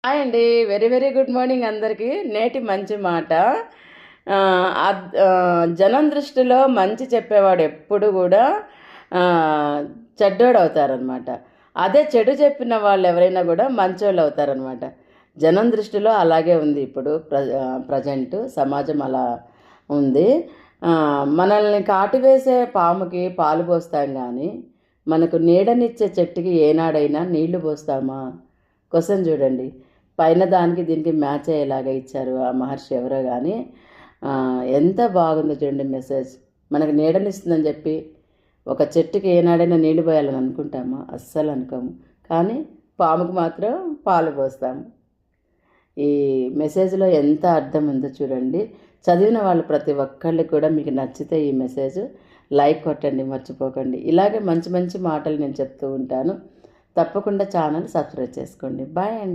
Hi అండి. Very very good morning అందరికీ. నేటి మంచి మాట. జనం దృష్టిలో మంచి చెప్పేవాడు ఎప్పుడు కూడా చెడ్డోడు అవుతారనమాట. అదే చెడు చెప్పిన వాళ్ళు ఎవరైనా కూడా మంచోళ్ళు అవుతారనమాట. జనం దృష్టిలో అలాగే ఉంది ఇప్పుడు ప్రజెంట్ సమాజం అలా ఉంది. మనల్ని కాటివేసే పాముకి పాలు పోస్తాం కానీ మనకు నీడనిచ్చే చెట్టుకి ఏనాడైనా నీళ్లు పోస్తామా? క్వశ్చన్ చూడండి. పైన దానికి దీనికి మ్యాచ్ అయ్యేలాగా ఇచ్చారు ఆ మహర్షి ఎవరో కానీ ఎంత బాగుందో చూడండి మెసేజ్. మనకు నీడనిస్తుందని చెప్పి ఒక చెట్టుకి ఏనాడైనా నీళ్లు పోయాలని అనుకుంటామా? అస్సలు అనుకోము. కానీ పాముకు మాత్రం పాలు పోస్తాము. ఈ మెసేజ్లో ఎంత అర్థం ఉందో చూడండి. చదివిన వాళ్ళు ప్రతి ఒక్కళ్ళకి కూడా మీకు నచ్చితే ఈ మెసేజ్ లైక్ కొట్టండి, మర్చిపోకండి. ఇలాగే మంచి మంచి మాటలు నేను చెప్తూ ఉంటాను. తప్పకుండా ఛానల్ సబ్స్క్రైబ్ చేసుకోండి. బాయ్ అండి.